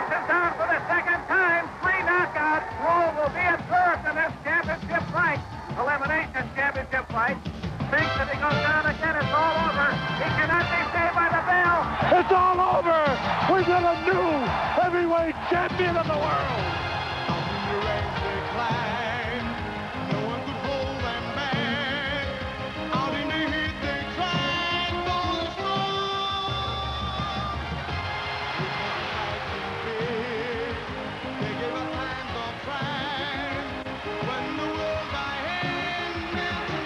This is down for the second time. 3 knockouts. Rule will be observed in this championship fight. Elimination championship fight. Thinks that he goes down again, it's all over. He cannot be saved by the bell. It's all over. We got a new heavyweight champion of the world. No one could hold them back. Out in the heat they tried for the strong. They gave us hands of pride. When the world by hand meant to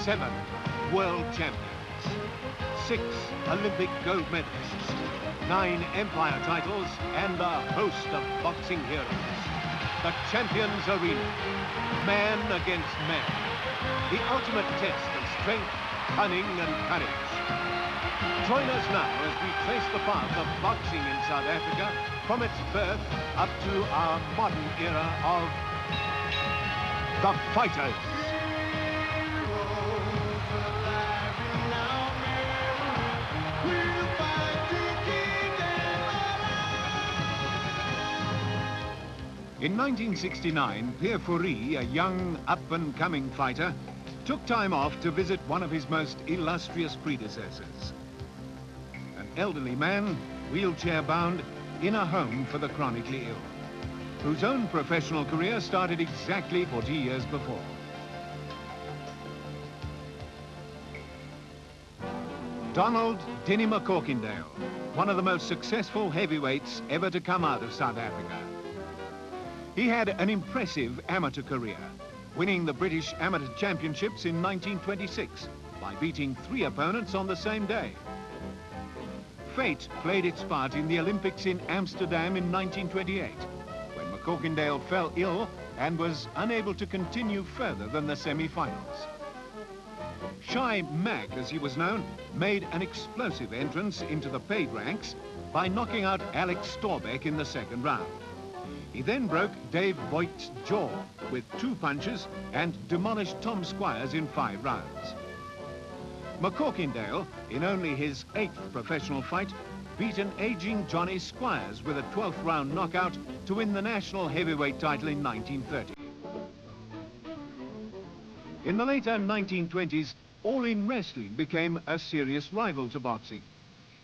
Seven world champions, 6 Olympic gold medalists, 9 Empire titles, and a host of boxing heroes. The Champions Arena, man against man. The ultimate test of strength, cunning, and courage. Join us now as we trace the path of boxing in South Africa from its birth up to our modern era of the fighters. In 1969, Pierre Fourie, a young, up-and-coming fighter, took time off to visit one of his most illustrious predecessors. An elderly man, wheelchair-bound, in a home for the chronically ill, whose own professional career started exactly 40 years before. Donald Dinnie McCorkindale, one of the most successful heavyweights ever to come out of South Africa. He had an impressive amateur career, winning the British Amateur Championships in 1926 by beating 3 opponents on the same day. Fate played its part in the Olympics in Amsterdam in 1928, when McCorkindale fell ill and was unable to continue further than the semi-finals. Shy Mac, as he was known, made an explosive entrance into the paid ranks by knocking out Alex Storbeck in the second round. He then broke Dave Voigt's jaw with 2 punches and demolished Tom Squires in 5 rounds. McCorkindale, in only his 8th professional fight, beat an aging Johnny Squires with a 12th round knockout to win the national heavyweight title in 1930. In the later 1920s, All-In Wrestling became a serious rival to boxing.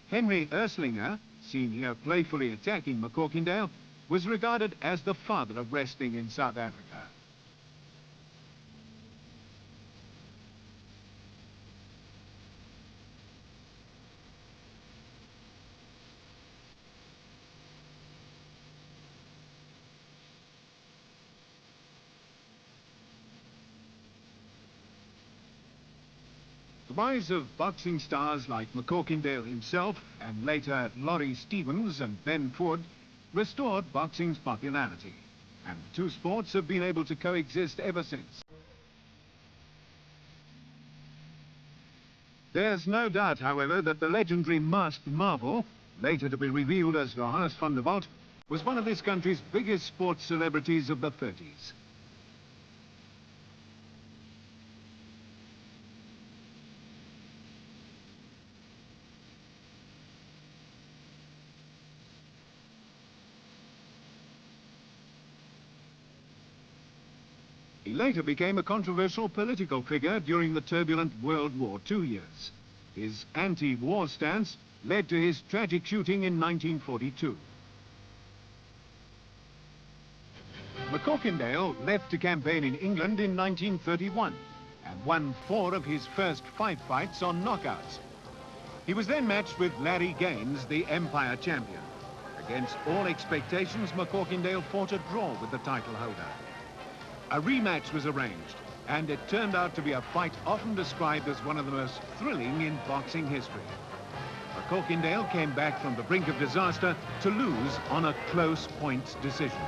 Henry Erslinger, seen here playfully attacking McCorkindale, was regarded as the father of wrestling in South Africa. The rise of boxing stars like McCorkindale himself, and later Laurie Stevens and Ben Ford, restored boxing's popularity, and the 2 sports have been able to coexist ever since. There's no doubt, however, that the legendary Masked Marvel, later to be revealed as Johannes van der Walt, was one of this country's biggest sports celebrities of the 30s. He later became a controversial political figure during the turbulent World War II years. His anti-war stance led to his tragic shooting in 1942. McCorkindale left to campaign in England in 1931 and won 4 of his first 5 fights on knockouts. He was then matched with Larry Gaines, the Empire champion. Against all expectations, McCorkindale fought a draw with the title holder. A rematch was arranged, and it turned out to be a fight often described as one of the most thrilling in boxing history. McCorkindale came back from the brink of disaster to lose on a close points decision.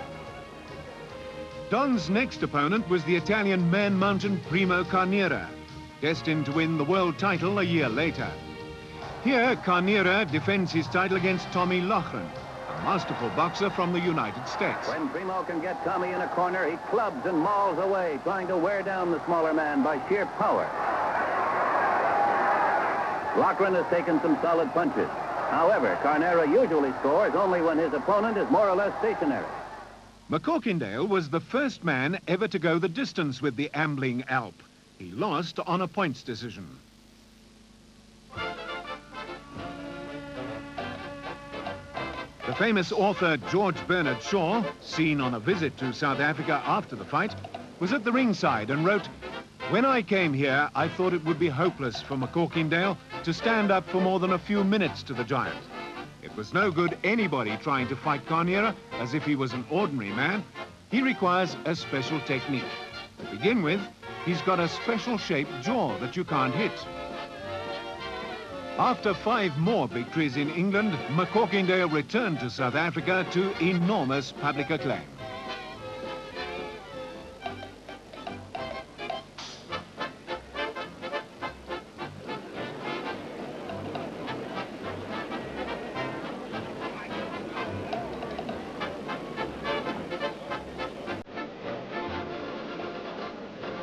Don's next opponent was the Italian man-mountain Primo Carnera, destined to win the world title a year later. Here, Carnera defends his title against Tommy Loughran, a masterful boxer from the United States. When Primo can get Tommy in a corner, he clubs and mauls away, trying to wear down the smaller man by sheer power. Loughran has taken some solid punches. However, Carnera usually scores only when his opponent is more or less stationary. McCorkindale was the first man ever to go the distance with the ambling Alp. He lost on a points decision. The famous author George Bernard Shaw, seen on a visit to South Africa after the fight, was at the ringside and wrote, "When I came here, I thought it would be hopeless for McCorkindale to stand up for more than a few minutes to the giant. It was no good anybody trying to fight Carnera as if he was an ordinary man. He requires a special technique. To begin with, he's got a special shaped jaw that you can't hit." After 5 more victories in England, McCorkindale returned to South Africa to enormous public acclaim.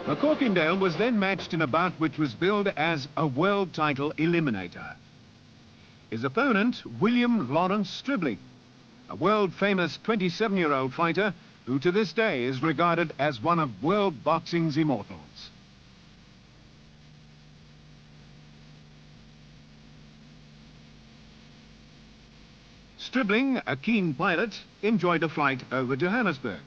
McCorkindale was then matched in a bout which was billed as a world title eliminator. His opponent, William Lawrence Stribling, a world-famous 27-year-old fighter who to this day is regarded as one of world boxing's immortals. Stribling, a keen pilot, enjoyed a flight over Johannesburg.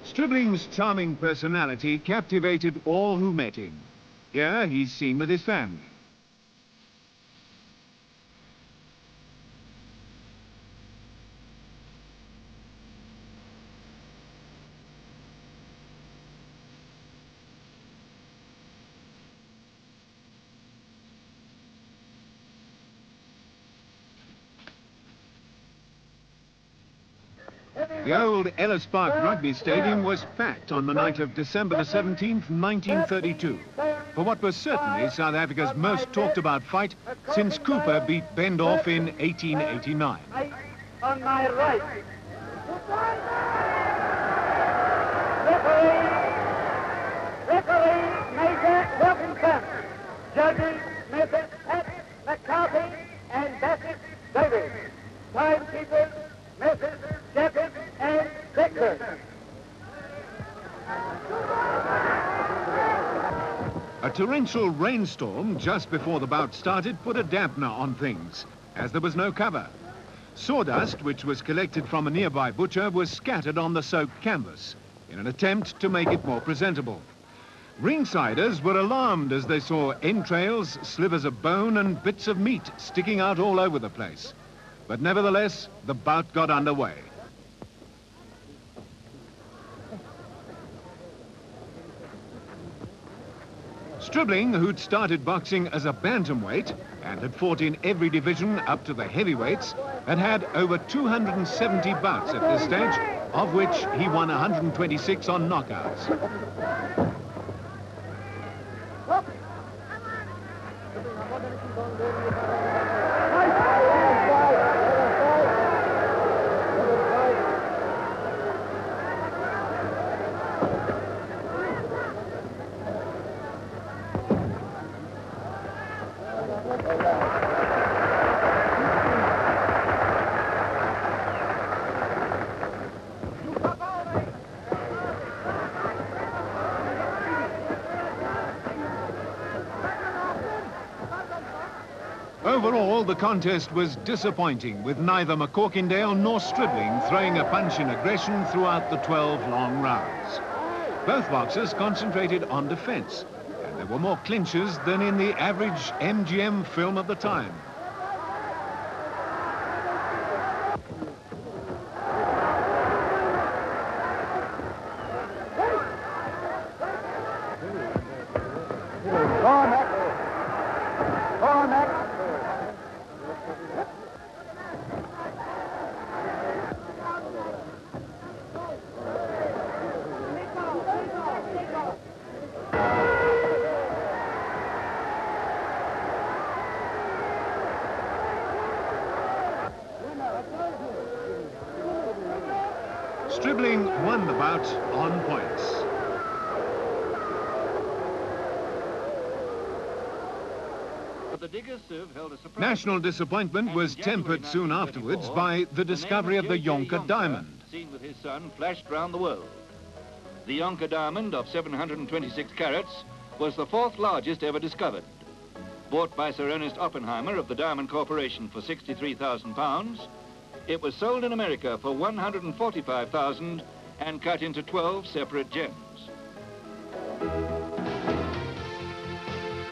Stribling's charming personality captivated all who met him. Here he's seen with his family. The old Ellis Park Rugby Stadium was packed on the night of December the 17th, 1932, for what was certainly South Africa's most talked about fight since Cooper beat Bendorf in 1889. On my right. Referee Major Wilkinson. Judges Mrs. Pat McCarthy and Bassett Davis. Timekeepers Mrs. Jeppes and Victor. A torrential rainstorm just before the bout started put a dampener on things, as there was no cover. Sawdust, which was collected from a nearby butcher, was scattered on the soaked canvas in an attempt to make it more presentable. Ringsiders were alarmed as they saw entrails, slivers of bone and bits of meat sticking out all over the place. But nevertheless, the bout got underway. Stribling, who'd started boxing as a bantamweight and had fought in every division up to the heavyweights, had had over 270 bouts at this stage, of which he won 126 on knockouts. the contest was disappointing, with neither McCorkindale nor Stribling throwing a punch in aggression throughout the 12 long rounds. Both boxers concentrated on defense, and there were more clinches than in the average MGM film of the time. Stribling won the bout on points. National disappointment was tempered soon afterwards by the discovery of the Yonker diamond. Seen with his son flashed round the world. The Yonker diamond of 726 carats was the fourth largest ever discovered. Bought by Sir Ernest Oppenheimer of the Diamond Corporation for £63,000, it was sold in America for $145,000 and cut into 12 separate gems.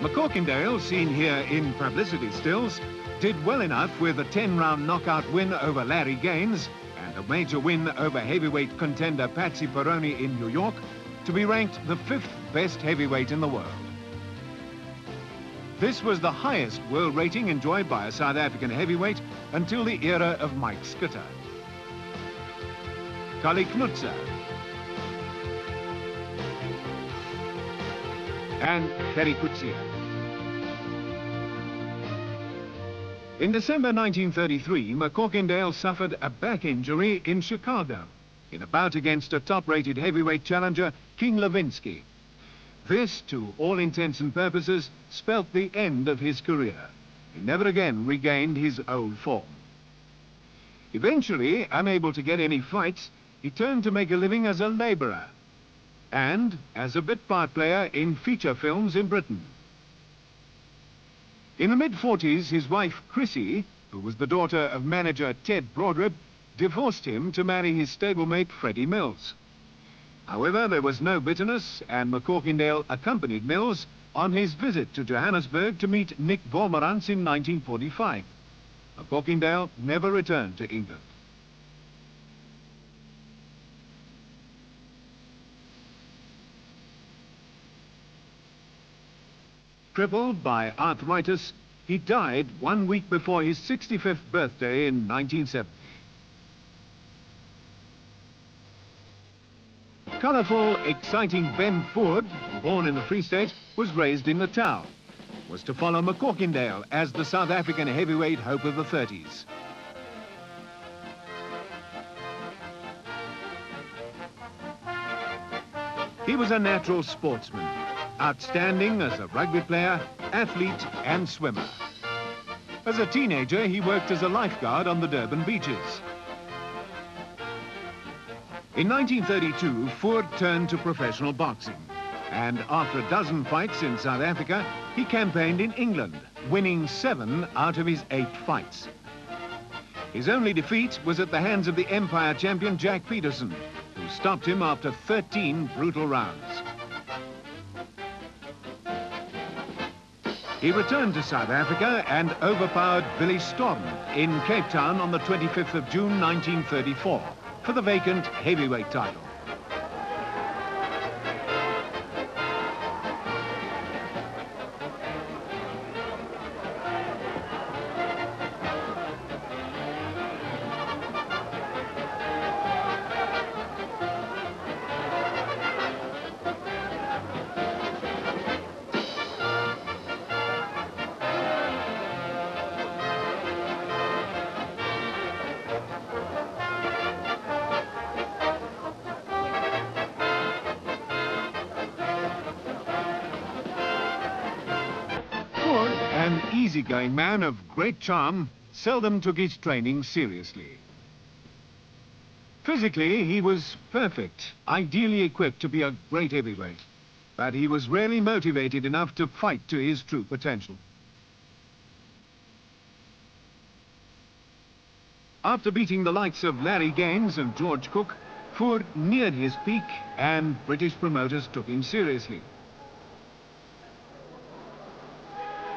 McCorkindale, seen here in publicity stills, did well enough with a 10-round knockout win over Larry Gaines and a major win over heavyweight contender Patsy Peroni in New York to be ranked the 5th best heavyweight in the world. This was the highest world rating enjoyed by a South African heavyweight until the era of Mike Schutte. Kali Knutzer and Gerrie Coetzee. In December 1933, McCorkindale suffered a back injury in Chicago in a bout against a top-rated heavyweight challenger, King Levinsky. This, to all intents and purposes, spelt the end of his career. He never again regained his old form. Eventually, unable to get any fights, he turned to make a living as a labourer and as a bit part player in feature films in Britain. In the mid-40s, his wife, Chrissy, who was the daughter of manager Ted Broadrib, divorced him to marry his stablemate, Freddie Mills. However, there was no bitterness, and McCorkindale accompanied Mills on his visit to Johannesburg to meet Nick Vormerans in 1945. McCorkindale never returned to England. Crippled by arthritis, he died 1 week before his 65th birthday in 1970. Colourful, exciting Ben Ford, born in the Free State, was raised in Natal. Was to follow McCorkindale as the South African heavyweight hope of the 30s. He was a natural sportsman, outstanding as a rugby player, athlete and swimmer. As a teenager, he worked as a lifeguard on the Durban beaches. In 1932, Ford turned to professional boxing, and after a dozen fights in South Africa, he campaigned in England, winning 7 out of his 8 fights. His only defeat was at the hands of the Empire champion Jack Peterson, who stopped him after 13 brutal rounds. He returned to South Africa and overpowered Billy Storm in Cape Town on the 25th of June 1934 for the vacant heavyweight title. An easygoing man of great charm, seldom took his training seriously. Physically, he was perfect, ideally equipped to be a great heavyweight, but he was rarely motivated enough to fight to his true potential. After beating the likes of Larry Gaines and George Cook, Ford neared his peak and British promoters took him seriously.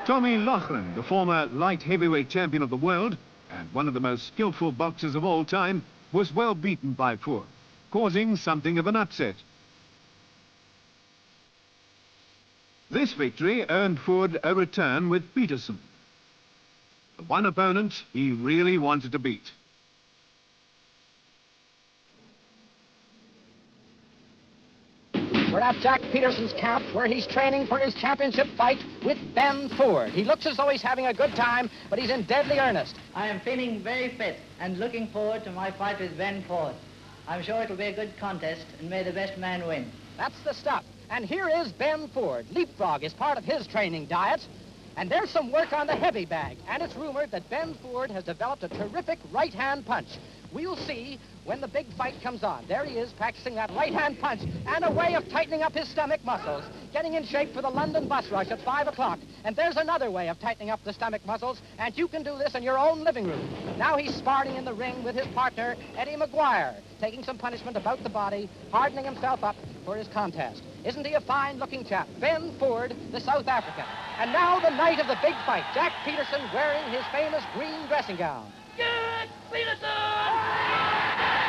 Tommy Loughran, the former light heavyweight champion of the world and one of the most skillful boxers of all time, was well beaten by Ford, causing something of an upset. This victory earned Ford a return with Peterson, the one opponent he really wanted to beat. We're at Jack Peterson's camp, where he's training for his championship fight with Ben Ford. He looks as though he's having a good time, but he's in deadly earnest. I am feeling very fit and looking forward to my fight with Ben Ford. I'm sure it'll be a good contest, and may the best man win. That's the stuff. And here is Ben Ford. Leapfrog is part of his training diet. And there's some work on the heavy bag. And it's rumored that Ben Ford has developed a terrific right-hand punch. We'll see when the big fight comes on. There he is, practicing that right-hand punch and a way of tightening up his stomach muscles, getting in shape for the London bus rush at 5 o'clock. And there's another way of tightening up the stomach muscles, and you can do this in your own living room. Now he's sparring in the ring with his partner, Eddie McGuire, taking some punishment about the body, hardening himself up for his contest. Isn't he a fine-looking chap? Ben Ford, the South African. And now the night of the big fight, Jack Peterson wearing his famous green dressing gown. Jack Peterson!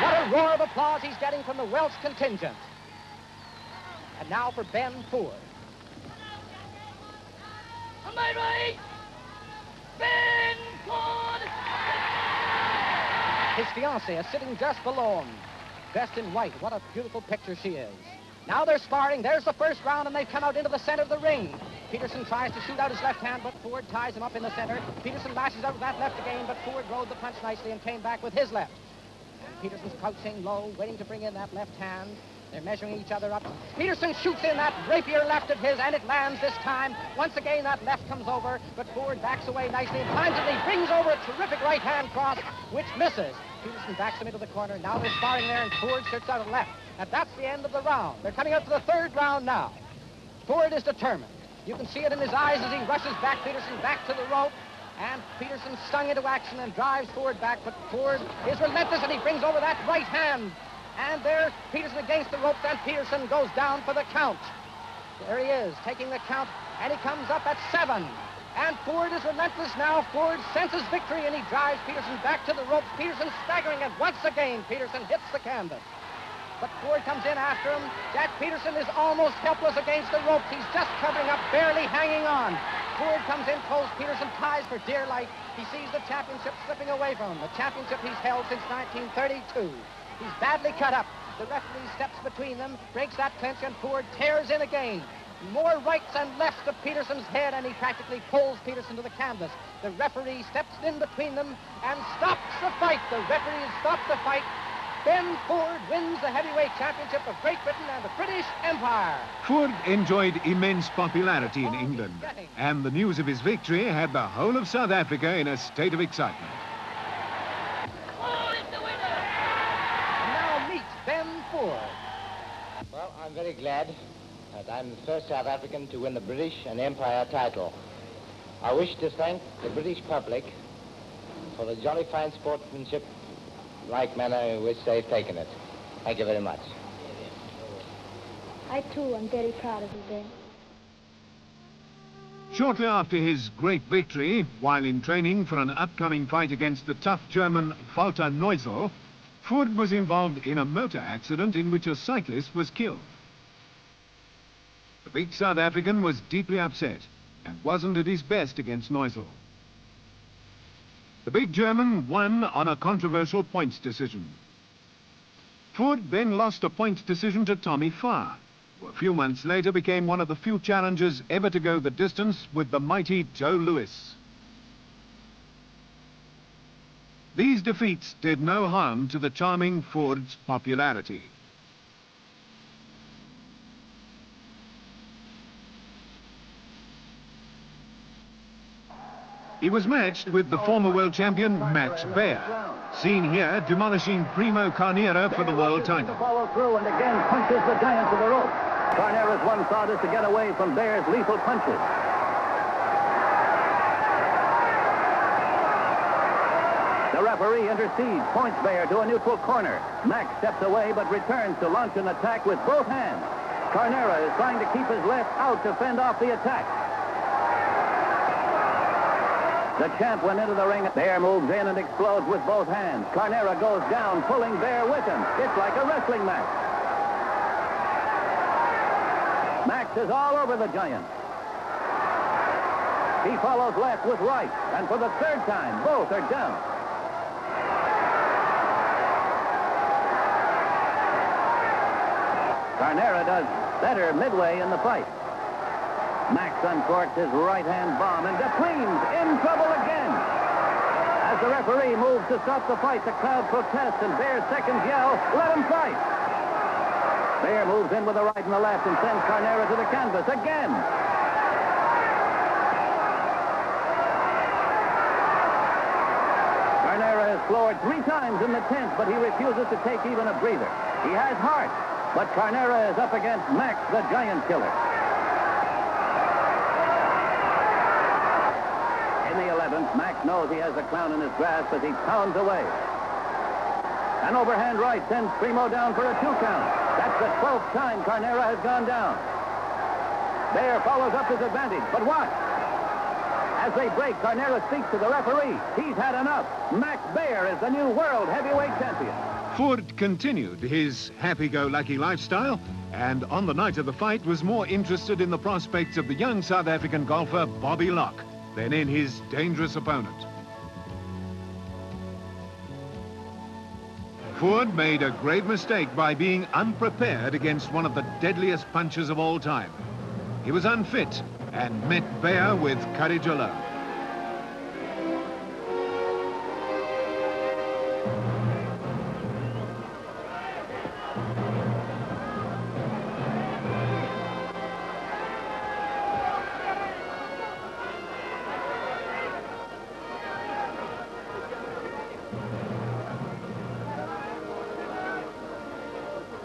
What a roar of applause he's getting from the Welsh contingent. And now for Ben Ford. On my right, Ben Ford! His fiancée is sitting just below him, dressed in white. What a beautiful picture she is. Now they're sparring. There's the first round, and they've come out into the center of the ring. Peterson tries to shoot out his left hand, but Ford ties him up in the center. Peterson lashes out with that left again, but Ford rode the punch nicely and came back with his left. And Peterson's crouching low, waiting to bring in that left hand. They're measuring each other up. Peterson shoots in that rapier left of his, and it lands this time. Once again, that left comes over, but Ford backs away nicely and times it. He brings over a terrific right-hand cross, which misses. Peterson backs him into the corner. Now they're sparring there, and Ford shoots out a left. And that's the end of the round. They're coming up to the third round now. Ford is determined. You can see it in his eyes as he rushes back Peterson back to the rope. And Peterson stung into action and drives Ford back, but Ford is relentless, and he brings over that right hand. And there's Peterson against the ropes, and Peterson goes down for the count. There he is, taking the count, and he comes up at 7. And Ford is relentless now. Ford senses victory, and he drives Peterson back to the ropes. Peterson staggering, and once again, Peterson hits the canvas. But Ford comes in after him. Jack Peterson is almost helpless against the ropes. He's just covering up, barely hanging on. Ford comes in close. Peterson ties for dear life. He sees the championship slipping away from him, the championship he's held since 1932. He's badly cut up. The referee steps between them, breaks that clinch, and Ford tears in again. More rights and lefts to Peterson's head, and he practically pulls Peterson to the canvas. The referee steps in between them and stops the fight. The referee has stopped the fight. Ben Ford wins the heavyweight championship of Great Britain and the British Empire. Ford enjoyed immense popularity in England, and the news of his victory had the whole of South Africa in a state of excitement. Ford is the winner! Now meet Ben Ford. Well, I'm very glad that I'm the first South African to win the British and Empire title. I wish to thank the British public for the jolly fine sportsmanship like manner in which they've taken it. Thank you very much. I, too, am very proud of you, Ben. Shortly after his great victory, while in training for an upcoming fight against the tough German Walter Neusel, Ford was involved in a motor accident in which a cyclist was killed. The big South African was deeply upset and wasn't at his best against Neusel. The big German won on a controversial points decision. Ford then lost a points decision to Tommy Farr, who a few months later became one of the few challengers ever to go the distance with the mighty Joe Louis. These defeats did no harm to the charming Ford's popularity. He was matched with the former world champion Max Baer, seen here demolishing Primo Carnera for the world title. Follow through and again punches the giant to the rope. Carnera's one thought is to get away from Baer's lethal punches. The referee intercedes, points Bayer to a neutral corner. Max steps away but returns to launch an attack with both hands. Carnera is trying to keep his left out to fend off the attack. The champ went into the ring. Bayer moves in and explodes with both hands. Carnera goes down, pulling Bayer with him. It's like a wrestling match. Max is all over the giant. He follows left with right, and for the third time, both are down. Carnera does better midway in the fight. Max uncorks his right-hand bomb, and Deplene's in trouble again. As the referee moves to stop the fight, the crowd protests, and Bayer's seconds yell, "Let him fight!" Bayer moves in with the right and the left and sends Carnera to the canvas again. Carnera has floored 3 times in the 10th, but he refuses to take even a breather. He has heart, but Carnera is up against Max, the giant killer. In the 11th, Max knows he has the clown in his grasp as he pounds away. An overhand right sends Primo down for a 2 count. That's the 12th time Carnera has gone down. Bayer follows up his advantage, but watch. As they break, Carnera speaks to the referee. He's had enough. Max Bayer is the new world heavyweight champion. Ford continued his happy-go-lucky lifestyle, and on the night of the fight was more interested in the prospects of the young South African golfer Bobby Locke than in his dangerous opponent. Ford made a grave mistake by being unprepared against one of the deadliest punchers of all time. He was unfit and met Bayer with courage alone.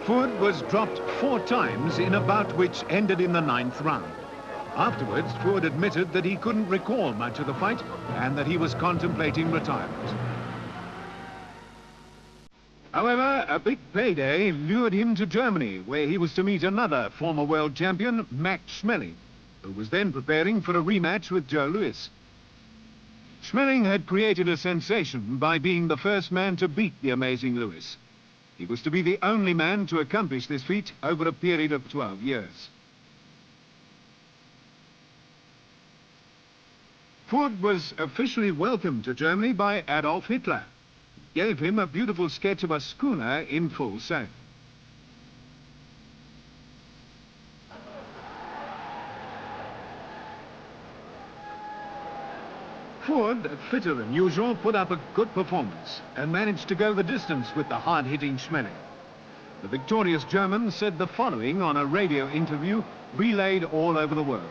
Ford was dropped 4 times in a bout which ended in the 9th round. Afterwards, Ford admitted that he couldn't recall much of the fight and that he was contemplating retirement. However, a big payday lured him to Germany, where he was to meet another former world champion, Max Schmeling, who was then preparing for a rematch with Joe Louis. Schmeling had created a sensation by being the first man to beat the amazing Louis. He was to be the only man to accomplish this feat over a period of 12 years. Ford was officially welcomed to Germany by Adolf Hitler. He gave him a beautiful sketch of a schooner in full sail. Ford, fitter than usual, put up a good performance and managed to go the distance with the hard-hitting Schmeling. The victorious German said the following on a radio interview relayed all over the world.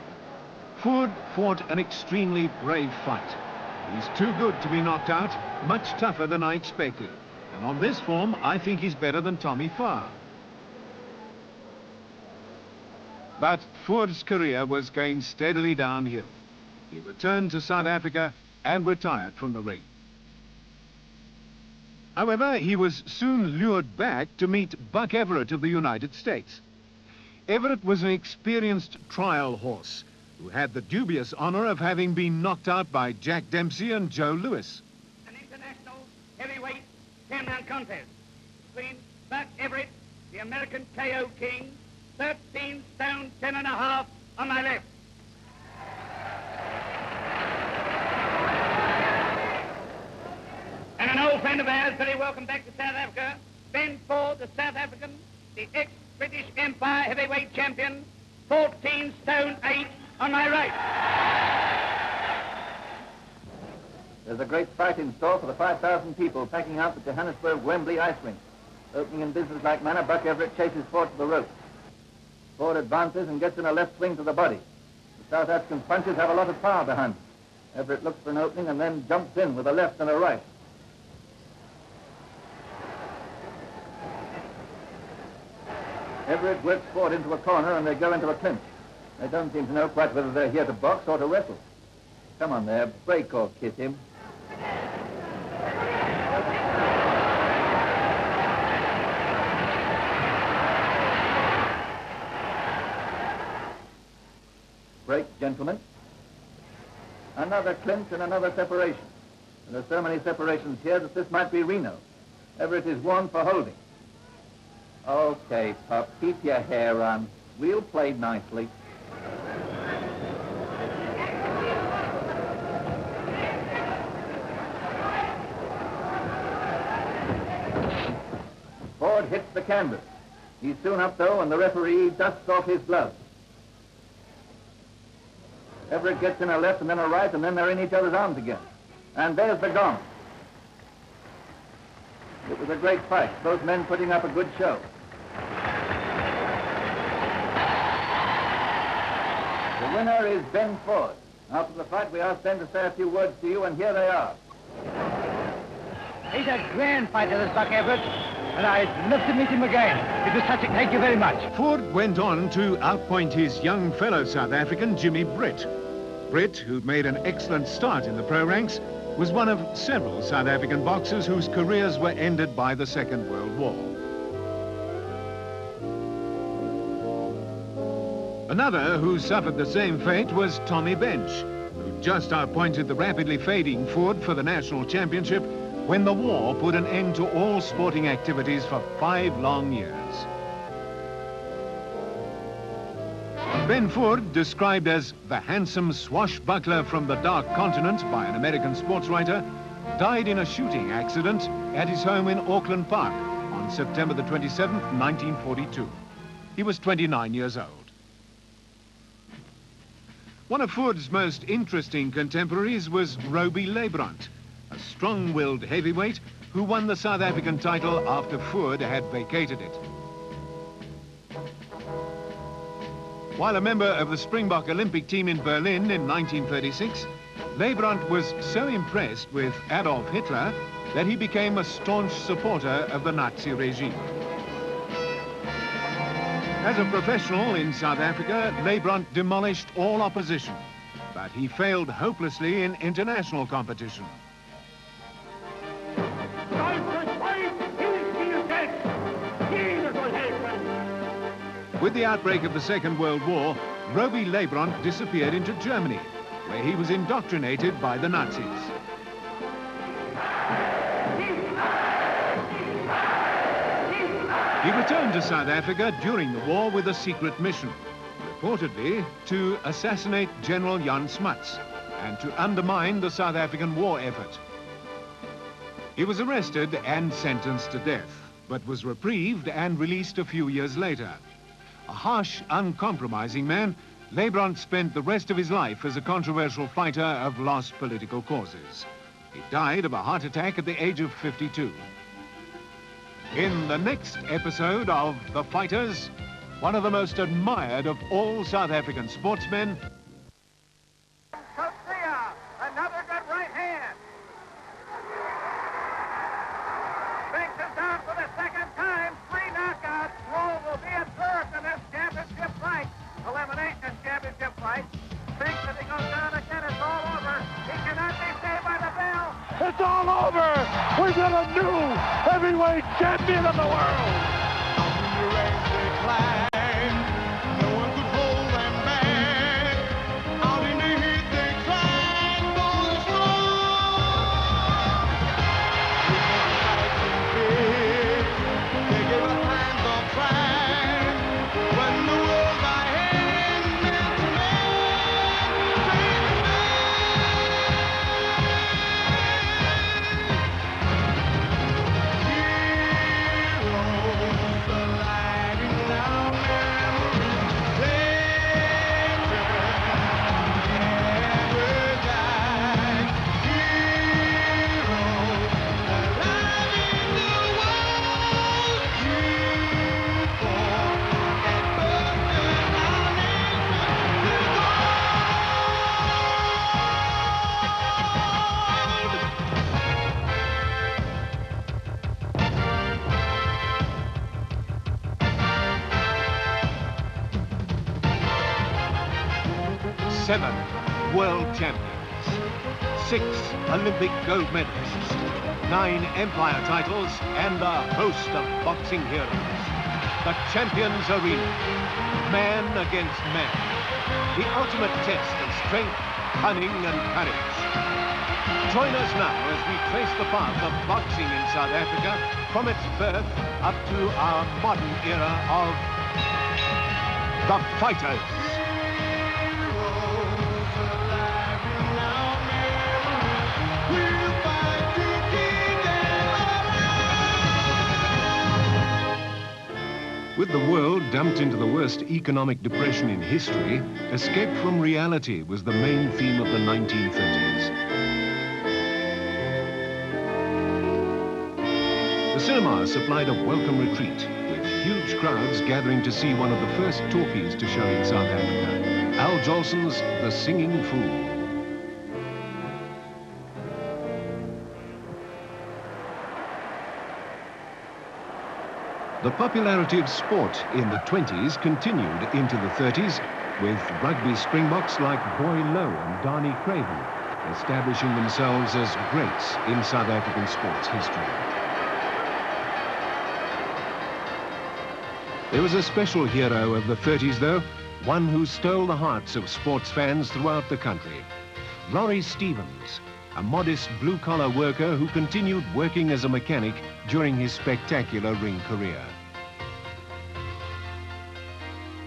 Ford fought an extremely brave fight. He's too good to be knocked out, much tougher than I expected. And on this form, I think he's better than Tommy Farr. But Ford's career was going steadily downhill. He returned to South Africa and retired from the ring. However, he was soon lured back to meet Buck Everett of the United States. Everett was an experienced trial horse who had the dubious honor of having been knocked out by Jack Dempsey and Joe Louis. An international heavyweight 10-man contest between Buck Everett, the American KO King, 13 stone 10.5 on my left. And an old friend of ours, very welcome back to South Africa, Ben Ford, the South African, the ex-British Empire heavyweight champion, 14 stone 8 on my right. There's a great fight in store for the 5,000 people packing out the Johannesburg Wembley ice rink. Opening in business-like manner, Buck Everett chases Ford to the ropes. Ford advances and gets in a left swing to the body. The South African punches have a lot of power behind them. Everett looks for an opening and then jumps in with a left and a right. Everett works Ford into a corner and they go into a clinch. They don't seem to know quite whether they're here to box or to wrestle. Come on there, break or kiss him. Break, gentlemen. Another clinch and another separation. And there's so many separations here that this might be Reno. Everett is one for holding. Okay, pup, keep your hair on. We'll play nicely. Ford hits the canvas. He's soon up, though, and the referee dusts off his gloves. Everett gets in a left and then a right, and then they're in each other's arms again. And there's the gong. It was a great fight, both men putting up a good show. The winner is Ben Ford. After the fight, we asked Ben to say a few words to you, and here they are. He's a grand fighter, this Buck Everett, and I'd love to meet him again. It was such a... Thank you very much. Ford went on to outpoint his young fellow South African, Jimmy Britt. Britt, who'd made an excellent start in the pro ranks, was one of several South African boxers whose careers were ended by the Second World War. Another who suffered the same fate was Tommy Bench, who just outpointed the rapidly fading Ford for the national championship when the war put an end to all sporting activities for 5 long years. Ben Ford, described as the handsome swashbuckler from the Dark Continent by an American sports writer, died in a shooting accident at his home in Auckland Park on September the 27th, 1942. He was 29 years old. One of Ford's most interesting contemporaries was Roby Leibrand, a strong-willed heavyweight who won the South African title after Ford had vacated it. While a member of the Springbok Olympic team in Berlin in 1936, Leibrand was so impressed with Adolf Hitler that he became a staunch supporter of the Nazi regime. As a professional in South Africa, Leibrand demolished all opposition, but he failed hopelessly in international competition. With the outbreak of the Second World War, Roby Leibrand disappeared into Germany, where he was indoctrinated by the Nazis. He returned to South Africa during the war with a secret mission, reportedly to assassinate General Jan Smuts and to undermine the South African war effort. He was arrested and sentenced to death, but was reprieved and released a few years later. A harsh, uncompromising man, Leibrand spent the rest of his life as a controversial fighter of lost political causes. He died of a heart attack at the age of 52. In the next episode of The Fighters, one of the most admired of all South African sportsmen, Coetzee, another good right hand. Binks is down for the second time. 3 knockouts. Roll will be observed in this championship fight. Elimination championship fight. Binks, if he goes down again, it's all over. He cannot be saved by the bell. It's all over. We got a new heavyweight champion of the world. No one could hold them back. Out in the heat they tried for the strong. They gave a hand of pride. When the world by hand man to Heroes alive in our memories. Legends never die. Heroes alive in the world. You fought and burdened our nation with gold. 7 world champions, 6 Olympic gold medalists, 9 Empire titles, and a host of boxing heroes. the Champions Arena. Man against man. The ultimate test of strength, cunning and courage. Join us now as we trace the path of boxing in South Africa from its birth up to our modern era of the fighters. With the world dumped into the worst economic depression in history, escape from reality was the main theme of the 1930s. The cinema supplied a welcome retreat, with huge crowds gathering to see one of the first talkies to show in South Africa, Al Jolson's The Singing Fool. The popularity of sport in the 20s continued into the 30s, with rugby springboks like Boy Lowe and Darnie Craven establishing themselves as greats in South African sports history. There was a special hero of the 30s, though, one who stole the hearts of sports fans throughout the country. Laurie Stevens, a modest blue-collar worker who continued working as a mechanic during his spectacular ring career.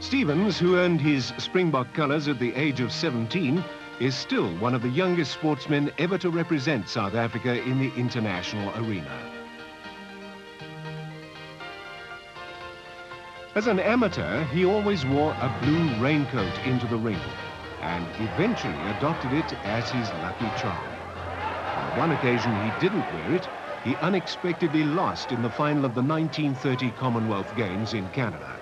Stevens, who earned his Springbok colours at the age of 17, is still one of the youngest sportsmen ever to represent South Africa in the international arena. As an amateur, he always wore a blue raincoat into the ring and eventually adopted it as his lucky charm. On one occasion he didn't wear it. He unexpectedly lost in the final of the 1930 Commonwealth Games in Canada.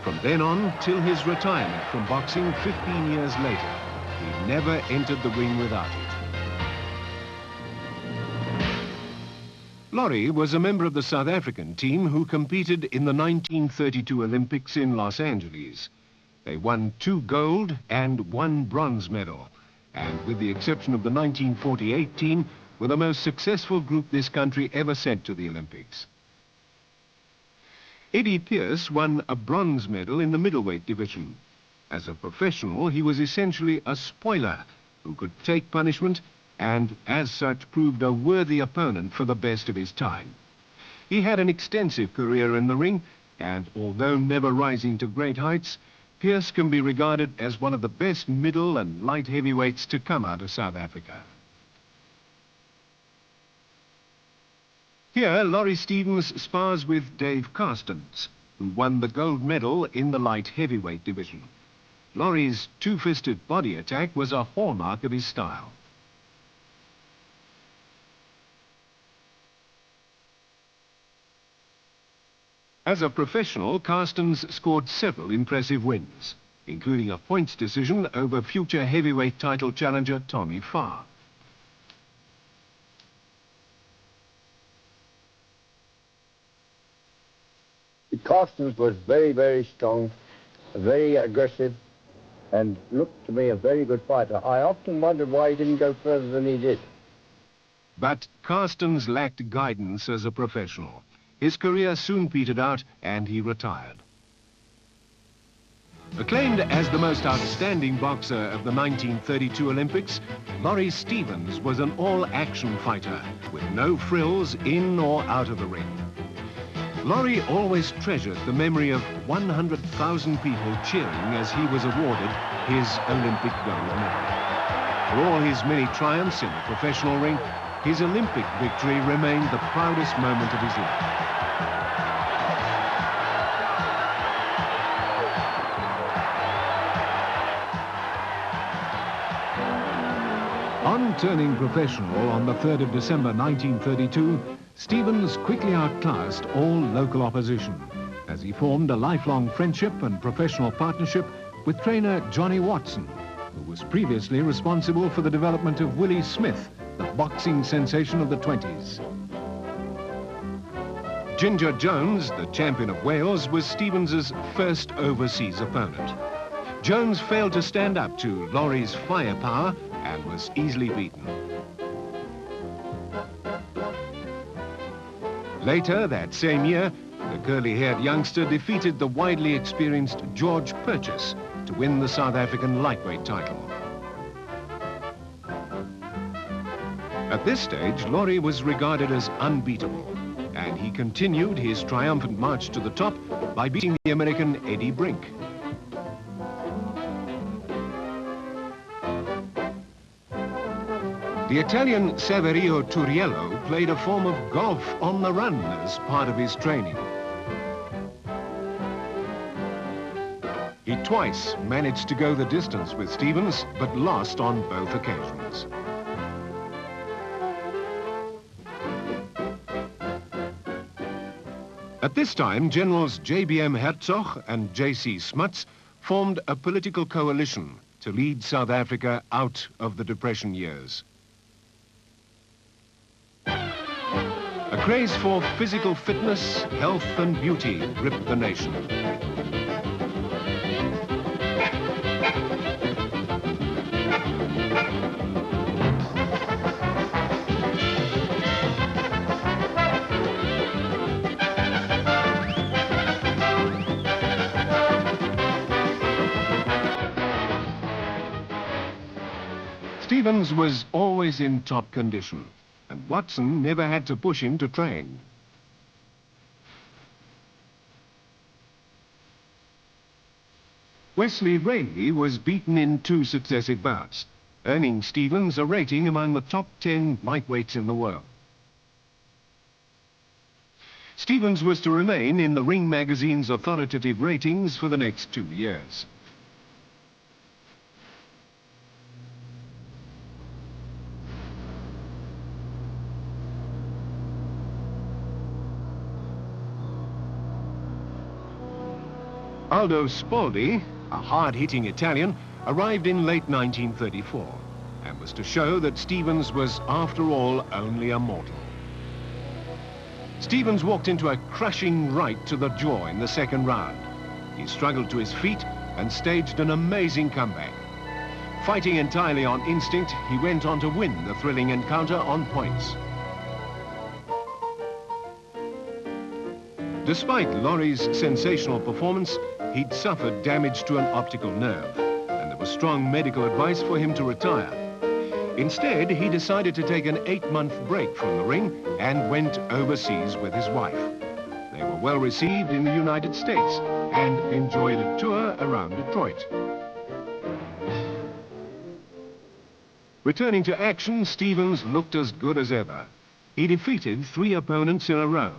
From then on till his retirement from boxing 15 years later, he never entered the ring without it. Laurie was a member of the South African team who competed in the 1932 Olympics in Los Angeles. They won 2 gold and 1 bronze medal, and with the exception of the 1948 team, were the most successful group this country ever sent to the Olympics. Eddie Pearce won a bronze medal in the middleweight division. As a professional, he was essentially a spoiler who could take punishment and, as such, proved a worthy opponent for the best of his time. He had an extensive career in the ring, and although never rising to great heights, Pearce can be regarded as one of the best middle and light heavyweights to come out of South Africa. Here, Laurie Stevens spars with Dave Carstens, who won the gold medal in the light heavyweight division. Laurie's two-fisted body attack was a hallmark of his style. As a professional, Carstens scored several impressive wins, including a points decision over future heavyweight title challenger Tommy Farr. Carstens was very, very strong, very aggressive, and looked to me a very good fighter. I often wondered why he didn't go further than he did. But Carstens lacked guidance as a professional. His career soon petered out and he retired. Acclaimed as the most outstanding boxer of the 1932 Olympics, Laurie Stevens was an all-action fighter with no frills in or out of the ring. Laurie always treasured the memory of 100,000 people cheering as he was awarded his Olympic gold medal. For all his many triumphs in the professional ring, his Olympic victory remained the proudest moment of his life. On turning professional on the 3rd of December 1932, Stevens quickly outclassed all local opposition as he formed a lifelong friendship and professional partnership with trainer Johnny Watson, who was previously responsible for the development of Willie Smith, the boxing sensation of the 20s. Ginger Jones, the champion of Wales, was Stevens's first overseas opponent. Jones failed to stand up to Laurie's firepower and was easily beaten. Later that same year, The curly-haired youngster defeated the widely experienced George Purchase to win the South African lightweight title. At this stage, Laurie was regarded as unbeatable, and he continued his triumphant march to the top by beating the American Eddie Brink. The Italian Saverio Turiello played a form of golf on the run as part of his training. He twice managed to go the distance with Stevens, but lost on both occasions. At this time, Generals J.B.M. Hertzog and J.C. Smuts formed a political coalition to lead South Africa out of the Depression years. A craze for physical fitness, health and beauty gripped the nation. Stevens was always in top condition, and Watson never had to push him to train. Wesley Raley was beaten in 2 successive bouts, earning Stevens a rating among the top 10 lightweights in the world. Stevens was to remain in the Ring magazine's authoritative ratings for the next 2 years. Aldo Spaldi, a hard-hitting Italian, arrived in late 1934 and was to show that Stevens was, after all, only a mortal. Stevens walked into a crushing right to the jaw in the second round. He struggled to his feet and staged an amazing comeback. Fighting entirely on instinct, he went on to win the thrilling encounter on points. Despite Laurie's sensational performance, he'd suffered damage to an optical nerve, and there was strong medical advice for him to retire. Instead, he decided to take an 8-month break from the ring and went overseas with his wife. They were well received in the United States and enjoyed a tour around Detroit. Returning to action, Stevens looked as good as ever. He defeated 3 opponents in a row,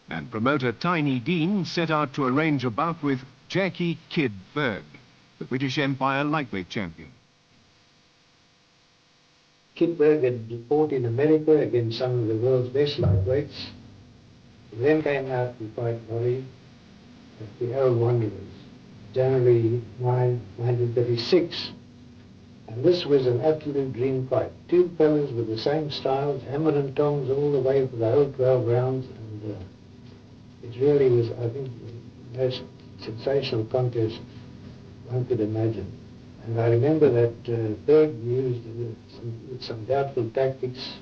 and promoter Tiny Dean set out to arrange a bout with Jackie Kid Berg, the British Empire lightweight champion. Kid Berg had fought in America against some of the world's best lightweights. He then came out to fight Laurie at the Old Wanderers, January 9, 1936. And this was an absolute dream fight. 2 fellas with the same styles, hammer and tongs all the way for the whole 12 rounds, and it really was, I think, the most sensational contest one could imagine. And I remember that Berg used some doubtful tactics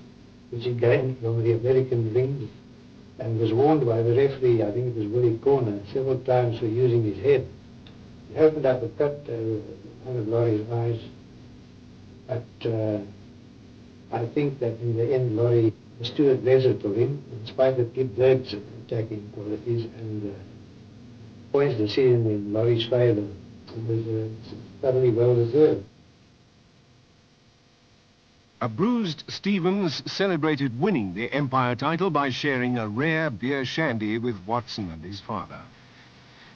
which he gained from the American ring and was warned by the referee, I think it was Willie Corner, several times for using his head. He opened up a cut one of Laurie's eyes, but I think that in the end Laurie was too aggressive for him, in spite of Kid Berg's attacking qualities, and points decision in Laurie's favour was thoroughly well deserved. A bruised Stevens celebrated winning the Empire title by sharing a rare beer shandy with Watson and his father.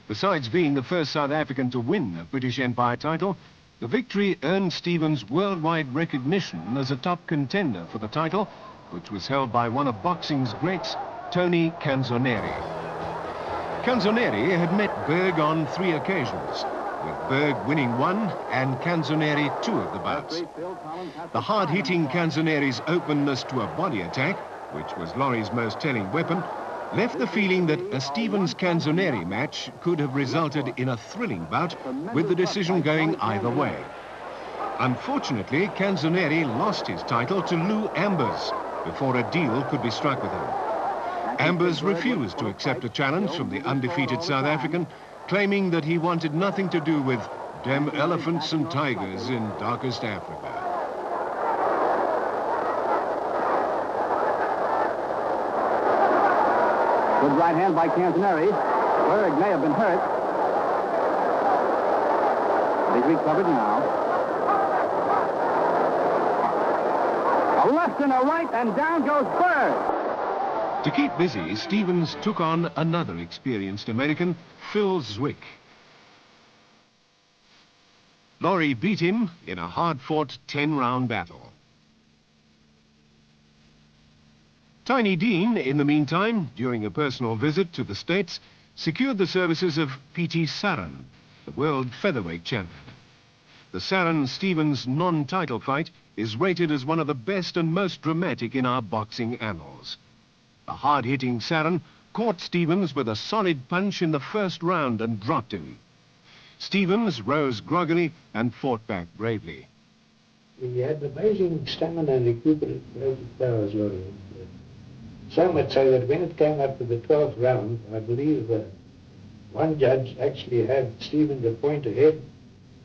Besides being the first South African to win a British Empire title, the victory earned Stevens worldwide recognition as a top contender for the title, which was held by one of boxing's greats, Tony Canzoneri. Canzoneri had met Berg on 3 occasions, with Berg winning 1 and Canzoneri 2 of the bouts. The hard-hitting Canzoneri's openness to a body attack, which was Laurie's most telling weapon, left the feeling that a Stevens-Canzoneri match could have resulted in a thrilling bout, with the decision going either way. Unfortunately, Canzoneri lost his title to Lou Ambers before a deal could be struck with him. Ambers refused to accept a challenge from the undefeated South African, claiming that he wanted nothing to do with them elephants and tigers in darkest Africa. Good right hand by Cantoneri. Berg may have been hurt. He's recovered now. A left and a right, and down goes Berg. To keep busy, Stevens took on another experienced American, Phil Zwick. Laurie beat him in a hard-fought 10-round battle. Tiny Dean, in the meantime, during a personal visit to the States, secured the services of P.T. Saran, the world featherweight champion. The Saran-Stevens non-title fight is rated as one of the best and most dramatic in our boxing annals. The hard-hitting Saran caught Stevens with a solid punch in the first round and dropped him. Stevens rose groggily and fought back bravely. He had amazing stamina and recuperative powers, Laurie. So much so that when it came up to the 12th round, I believe one judge actually had Stevens a point ahead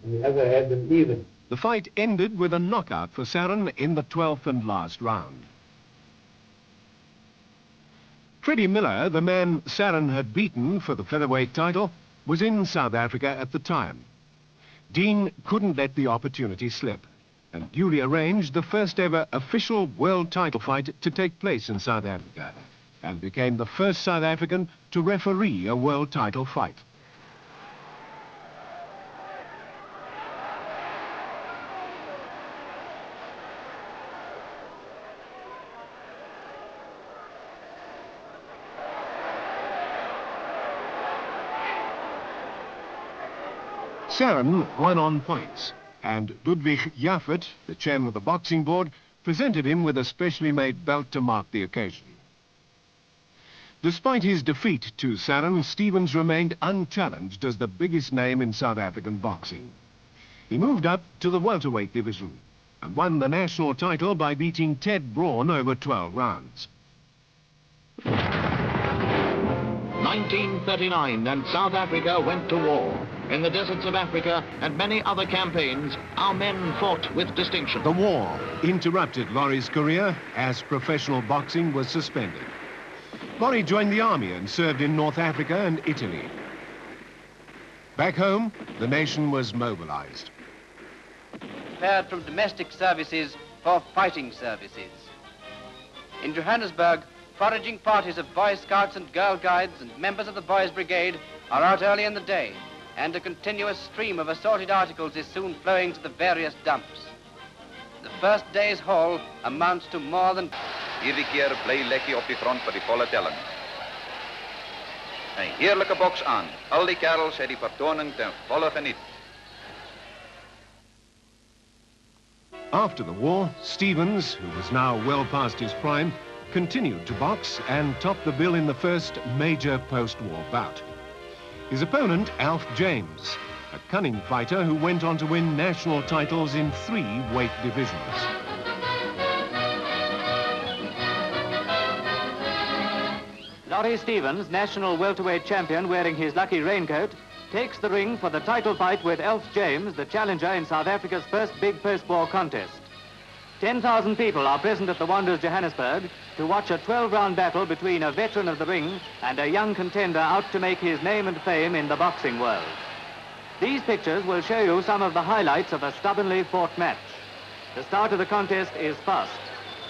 and the other had them even. The fight ended with a knockout for Saran in the 12th and last round. Freddie Miller, the man Saran had beaten for the featherweight title, was in South Africa at the time. Dean couldn't let the opportunity slip and duly arranged the first ever official world title fight to take place in South Africa and became the first South African to referee a world title fight. Saran won on points, and Ludwig Jaffert, the chairman of the boxing board, presented him with a specially made belt to mark the occasion. Despite his defeat to Saran, Stevens remained unchallenged as the biggest name in South African boxing. He moved up to the welterweight division and won the national title by beating Ted Braun over 12 rounds. 1939, and South Africa went to war. In the deserts of Africa and many other campaigns, our men fought with distinction. The war interrupted Laurie's career as professional boxing was suspended. Laurie joined the army and served in North Africa and Italy. Back home, the nation was mobilized. Prepared from domestic services for fighting services. In Johannesburg, foraging parties of Boy Scouts and Girl Guides and members of the Boys Brigade are out early in the day, and a continuous stream of assorted articles is soon flowing to the various dumps. The first day's haul amounts to more than... Hierdie keer bly Lekkie op die grond vir die volle telling. 'n Heerlike boks aan. Al die kerels het die vertoning ten volle geniet. After the war, Stevens, who was now well past his prime, continued to box and topped the bill in the first major post-war bout. His opponent, Alf James, a cunning fighter who went on to win national titles in 3 weight divisions. Laurie Stevens, national welterweight champion wearing his lucky raincoat, takes the ring for the title fight with Alf James, the challenger in South Africa's first big post-war contest. 10,000 people are present at the Wanderers Johannesburg to watch a 12-round battle between a veteran of the ring and a young contender out to make his name and fame in the boxing world. These pictures will show you some of the highlights of a stubbornly fought match. The start of the contest is fast,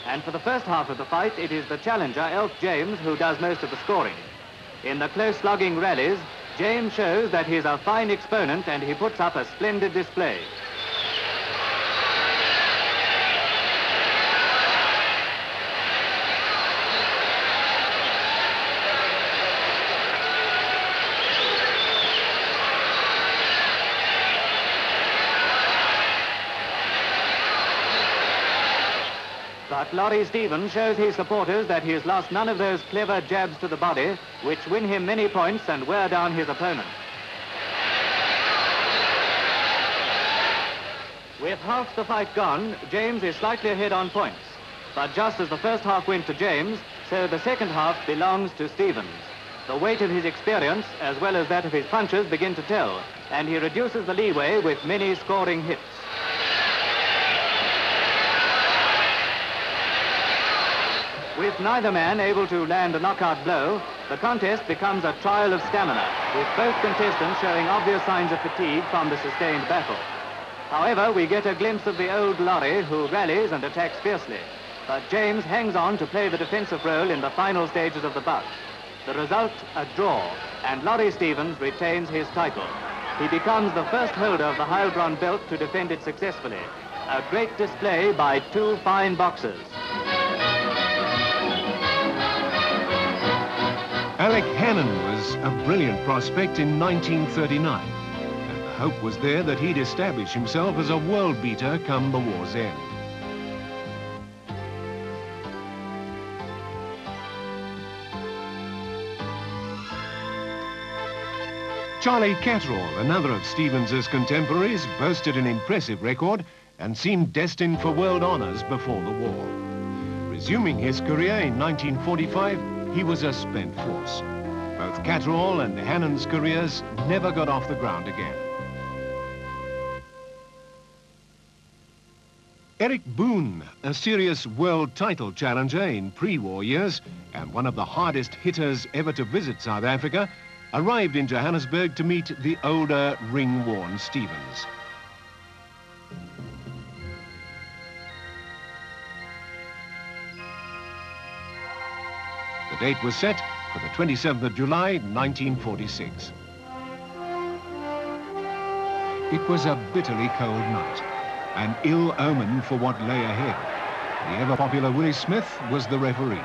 and for the first half of the fight, it is the challenger, Alf James, who does most of the scoring. In the close slugging rallies, James shows that he's a fine exponent and he puts up a splendid display. But Laurie Stevens shows his supporters that he has lost none of those clever jabs to the body, which win him many points and wear down his opponent. With half the fight gone, James is slightly ahead on points. But just as the first half went to James, so the second half belongs to Stevens. The weight of his experience, as well as that of his punches, begin to tell, and he reduces the leeway with many scoring hits. With neither man able to land a knockout blow, the contest becomes a trial of stamina, with both contestants showing obvious signs of fatigue from the sustained battle. However, we get a glimpse of the old Laurie, who rallies and attacks fiercely. But James hangs on to play the defensive role in the final stages of the bout. The result, a draw, and Laurie Stevens retains his title. He becomes the first holder of the Heilbronn belt to defend it successfully. A great display by two fine boxers. Alec Hannon was a brilliant prospect in 1939, and the hope was there that he'd establish himself as a world beater come the war's end. Charlie Catterall, another of Stevens's contemporaries, boasted an impressive record and seemed destined for world honours before the war. Resuming his career in 1945, he was a spent force. Both Catterall and Hannon's careers never got off the ground again. Eric Boone, a serious world title challenger in pre-war years and one of the hardest hitters ever to visit South Africa, arrived in Johannesburg to meet the older, ring-worn Stevens. The date was set for the 27th of July, 1946. It was a bitterly cold night, an ill omen for what lay ahead. The ever-popular Willie Smith was the referee.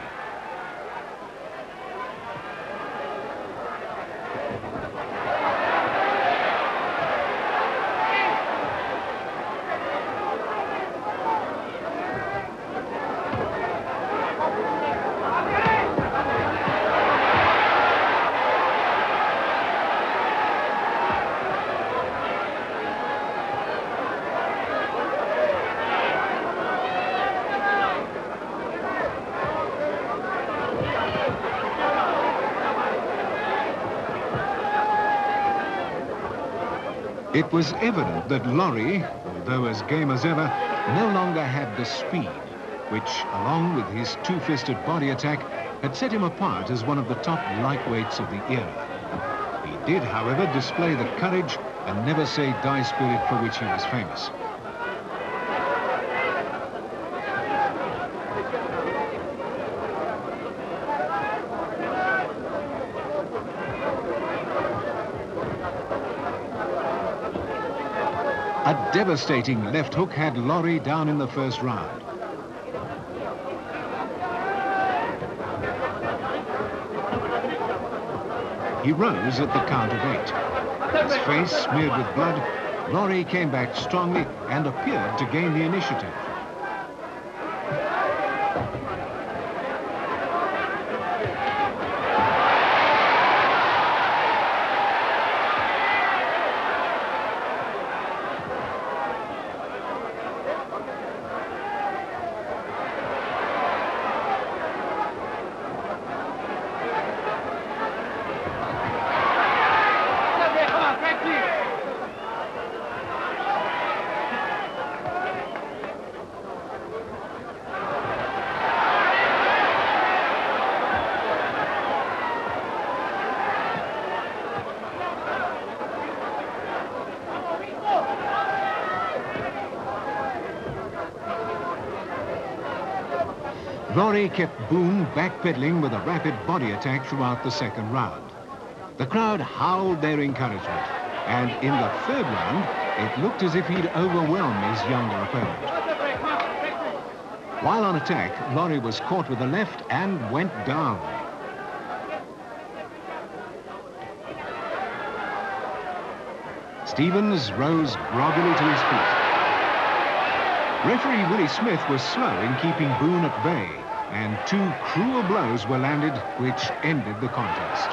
It was evident that Laurie, although as game as ever, no longer had the speed, which, along with his two-fisted body attack, had set him apart as one of the top lightweights of the era. He did, however, display the courage and never-say-die spirit for which he was famous. A devastating left hook had Laurie down in the first round. He rose at the count of 8. His face smeared with blood, Laurie came back strongly and appeared to gain the initiative. Laurie kept Boone backpedaling with a rapid body attack throughout the second round. The crowd howled their encouragement, and in the third round, it looked as if he'd overwhelm his younger opponent. While on attack, Laurie was caught with the left and went down. Stevens rose groggily to his feet. Referee Willie Smith was slow in keeping Boone at bay, and two cruel blows were landed which ended the contest.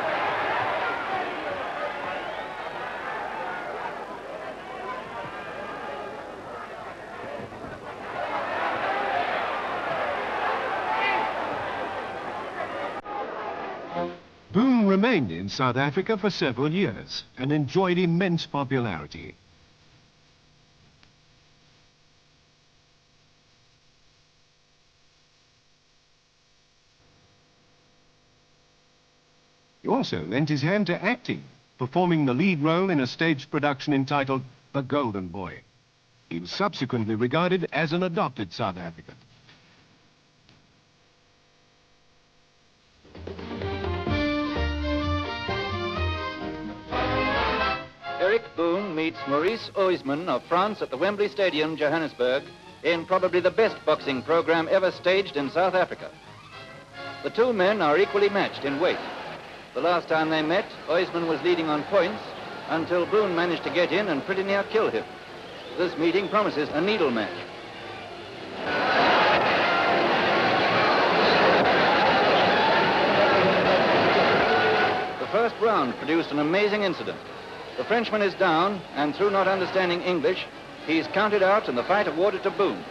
remained in South Africa for several years and enjoyed immense popularity. He also lent his hand to acting, performing the lead role in a stage production entitled The Golden Boy. He was subsequently regarded as an adopted South African. Eric Boone meets Maurice Oisman of France at the Wembley Stadium, Johannesburg, in probably the best boxing program ever staged in South Africa. The two men are equally matched in weight. The last time they met, Oisman was leading on points until Boone managed to get in and pretty near kill him. This meeting promises a needle match. The first round produced an amazing incident. The Frenchman is down, and through not understanding English, he's counted out and the fight awarded to Boone.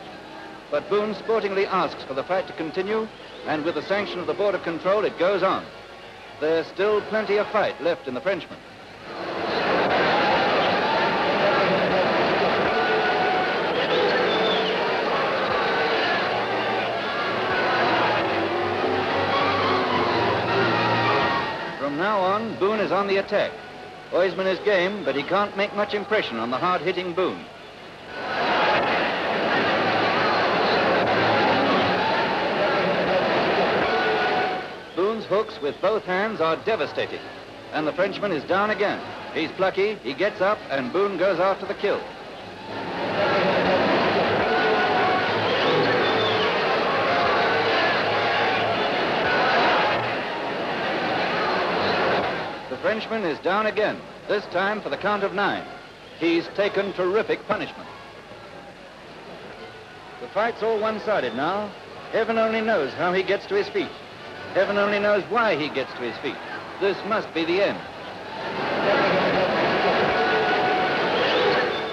But Boone sportingly asks for the fight to continue, and with the sanction of the Board of Control, it goes on. There's still plenty of fight left in the Frenchman. From now on, Boone is on the attack. Oisman is game, but he can't make much impression on the hard-hitting Boone. Boone's hooks with both hands are devastating, and the Frenchman is down again. He's plucky, he gets up, and Boone goes after the kill. The Frenchman is down again, this time for the count of 9. He's taken terrific punishment. The fight's all one-sided now. Heaven only knows how he gets to his feet. Heaven only knows why he gets to his feet. This must be the end.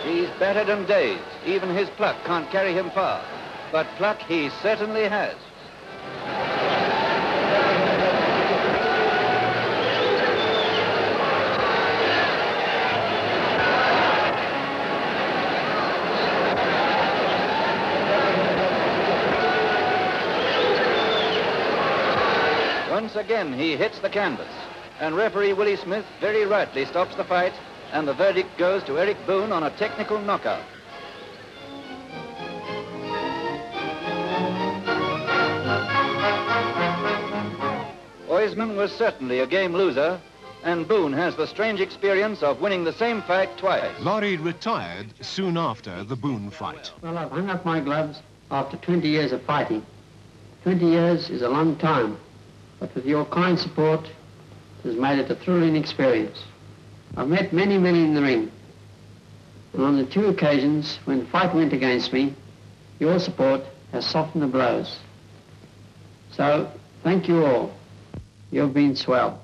He's battered and dazed. Even his pluck can't carry him far. But pluck he certainly has. Once again, he hits the canvas, and referee Willie Smith very rightly stops the fight, and the verdict goes to Eric Boone on a technical knockout. Oisman was certainly a game loser, and Boone has the strange experience of winning the same fight twice. Laurie retired soon after the Boone fight. Well, I've hung up my gloves after 20 years of fighting. 20 years is a long time. But with your kind support, it has made it a thrilling experience. I've met many in the ring. And on the 2 occasions when the fight went against me, your support has softened the blows. So, thank you all. You've been swell.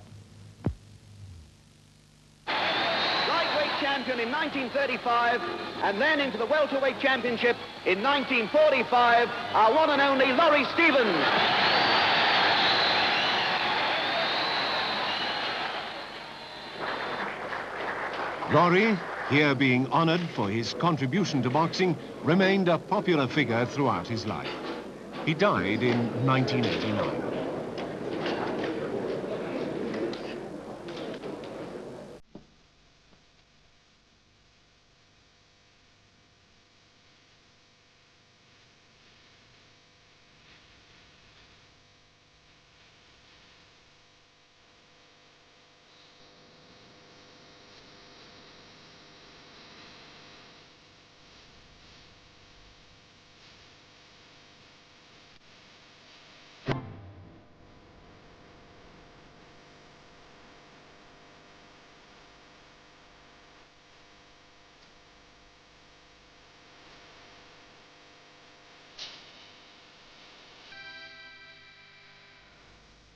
Lightweight champion in 1935, and then into the welterweight championship in 1945, our one and only Laurie Stevens. Laurie, here being honored for his contribution to boxing, remained a popular figure throughout his life. He died in 1989.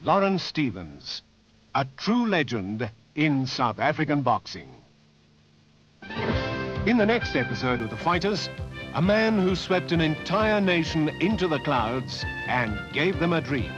Lawrence Stevens, a true legend in South African boxing. In the next episode of The Fighters, a man who swept an entire nation into the clouds and gave them a dream.